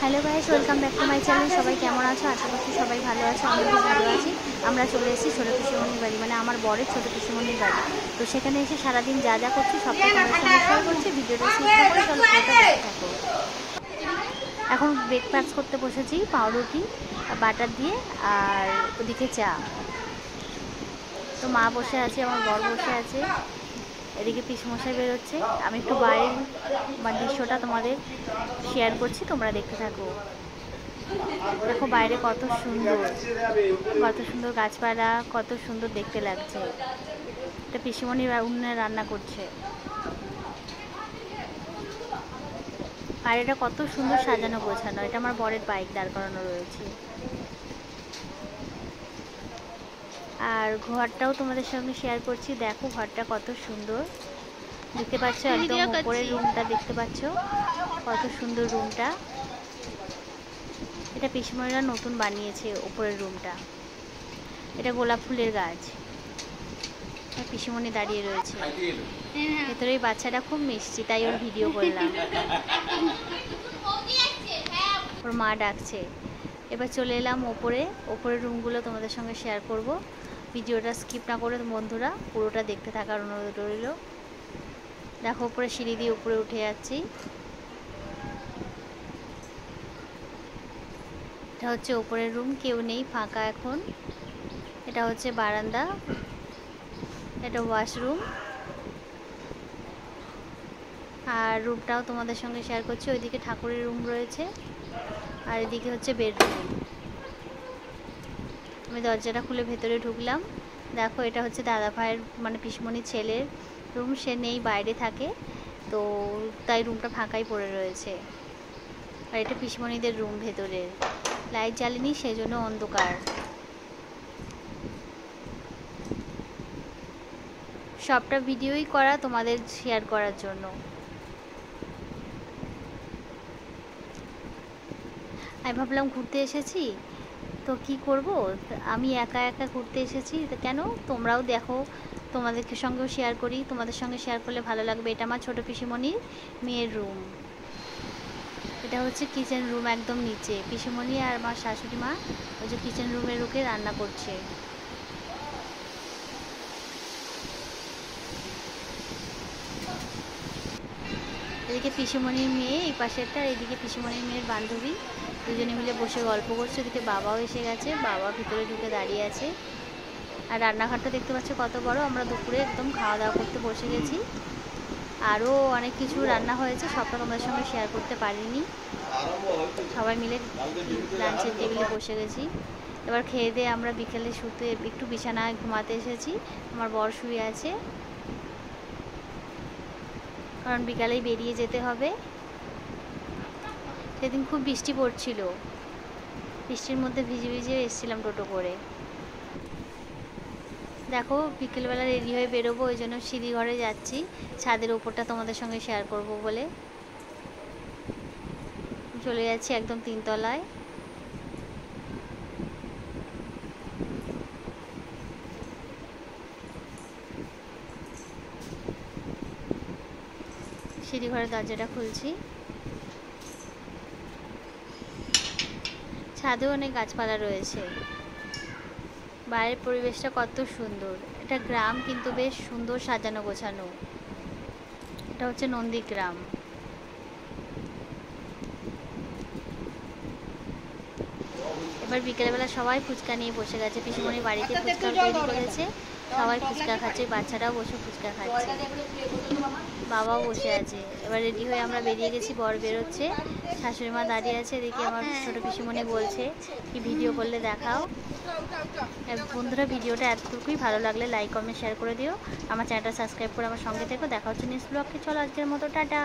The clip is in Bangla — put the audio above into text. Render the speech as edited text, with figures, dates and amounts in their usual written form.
Hello guys, welcome back to my channel. সবাই কেমন আছো? আশা করছি সবাই ভালো আছো। আমি খুব ভালো আছি। আমরা চলে এসেছি ছোটো পিসিমণির বাড়ি, মানে আমার বরের ছোটো পিসিমণির বাড়ি। তো সেখানে এসে সারাদিন যা যা করছি সবটা তোমাদের সঙ্গে শেয়ার করছি। ভিডিওটা স্কিপ না করে চলো পুরোটা দেখতে থাকো। এখন ব্রেকফাস্ট করতে বসেছি, পাউরুটি বাটার দিয়ে, আর ওদিকে চা। তো মা বসে আছে, আমার বর বসে আছে, এদিকে পিসমশাই বেরোচ্ছে। আমি একটু বাইরের দৃশ্যটা তোমাদের শেয়ার করছি, তোমরা দেখতে থাকো। দেখো বাইরে কত সুন্দর গাছপালা, কত সুন্দর দেখতে লাগছে। এটা পিসিমণি উনুনে রান্না করছে। বাইরেটা কত সুন্দর সাজানো গোছানো। এটা আমার বরের বাইক দাঁড় করানো রয়েছে। আর ঘরটাও তোমাদের সঙ্গে শেয়ার করছি। দেখো ঘরটা কত সুন্দর দেখতে পাচ্ছ, একদম উপরের রুমটা দেখতে পাচ্ছ, কত সুন্দর রুমটা। এটা পিসিমণিরা নতুন বানিয়েছে উপরের রুমটা। এটা গোলাপ ফুলের গাছ। পিসিমণি দাঁড়িয়ে রয়েছে ভেতরে। এই বাচ্চাটা খুব মিষ্টি, তাই ওর ভিডিও করলাম। ওর মা ডাকছে। এবার চলে এলাম ওপরের রুমগুলো তোমাদের সঙ্গে শেয়ার করব। ভিডিওটা স্কিপ না করে বন্ধুরা পুরোটা দেখতে থাকার অনুরোধ রইল। দেখো উপরে সিঁড়ি দিয়ে উপরে উঠে যাচ্ছি। এটা হচ্ছে উপরের রুম, কেউ নেই, ফাঁকা এখন। এটা হচ্ছে বারান্দা, এটা ওয়াশরুম। আর রুমটাও তোমাদের সঙ্গে শেয়ার করছি। ওইদিকে ঠাকুরের রুম রয়েছে, আর এদিকে হচ্ছে বেডরুম। আমি দরজাটা খুলে ভেতরে ঢুকলাম। দেখো এটা হচ্ছে দাদা ভাইয়ের, মানে পিসমণির ছেলের রুম। সে নেই, বাইরে থাকে, তো তাই রুমটা ফাঁকাই পড়ে রয়েছে। আর এটা পিসমণিদের রুম ভেতরের। লাইট জ্বালিনি, সেই জন্য অন্ধকার। সবটা ভিডিওই করা তোমাদের শেয়ার করার জন্য। আমি ভাবলাম ঘুরতে এসেছি তো কি করব, আমি একা একা ঘুরতে এসেছি কেন, তোমরাও দেখো, তোমাদেরকে সঙ্গেও শেয়ার করি। তোমাদের সঙ্গে শেয়ার করলে ভালো লাগবে। এটা আমার ছোটো পিসিমণির মেয়ের রুম। এটা হচ্ছে কিচেন রুম, একদম নিচে। পিসিমণি আর আমার শাশুড়ি মা ওই যে কিচেন রুমে ঢুকে রান্না করছে। এদিকে পিসিমণির মেয়ে এই পাশেরটা, আর এদিকে পিসিমণির মেয়ের বান্ধবী, দুজনে মিলে বসে গল্প করছে। ওদিকে বাবাও এসে গেছে, বাবা ভিতরে ঢুকে দাঁড়িয়ে আছে। আর রান্নাঘরটা দেখতে পাচ্ছ কত বড়। আমরা দুপুরে একদম খাওয়া দাওয়া করতে বসে গেছি। আরও অনেক কিছু রান্না হয়েছে, সবটা তোমাদের সঙ্গে শেয়ার করতে পারিনি। সবাই মিলে লাঞ্চের টেবিলে বসে গেছি। এবার খেয়ে দিয়ে আমরা বিকেলে শুতে, একটু বিছানায় ঘুমাতে এসেছি। আমার বর শুয়ে আছে, কারণ বিকালেই বেরিয়ে যেতে হবে। সেদিন খুব বৃষ্টি পড়ছিল, বৃষ্টির মধ্যে ভিজে ভিজে এসেছিলাম টোটো করে। দেখো বিকেলবেলা রেডি হয়ে বেরোবো, ওই জন্য সিঁড়ি ঘরে যাচ্ছি। ছাদের উপরটা তোমাদের সঙ্গে শেয়ার করব বলে চলে যাচ্ছি একদম 3 তলায়। সিঁড়ি ঘরের দরজাটা খুলছি। ছাদেও অনেক গাছপালা রয়েছে। বাইরের পরিবেশটা কত সুন্দর। এটা গ্রাম, কিন্তু বেশ সুন্দর সাজানো গোছানো। এটা হচ্ছে নন্দীগ্রাম। এবার বিকেলবেলা সবাই ফুচকা নিয়ে বসে গেছে। পিসিমণির বাড়িতে ফুচকা তৈরি করেছে, সবাই ফুচকা খাচ্ছে, বাচ্চারাও বসে ফুচকা খাচ্ছে, বাবাও বসে আছে। এবার রেডি হয়ে আমরা বেরিয়ে গেছি, বর বেরোচ্ছে, শাশুড়ি মা দাঁড়িয়ে আছে। এদিকে আমার ছোটো পিসিমণি বলছে কি ভিডিও করলে দেখাও। বন্ধুরা ভিডিওটা এতটুকুই, ভালো লাগলে লাইক কমেন্ট শেয়ার করে দিও। আমার চ্যানেলটা সাবস্ক্রাইব করে আমার সঙ্গে থেকো। দেখা হচ্ছে নেক্সট ব্লগে। চলো আজকের মতো টাটা।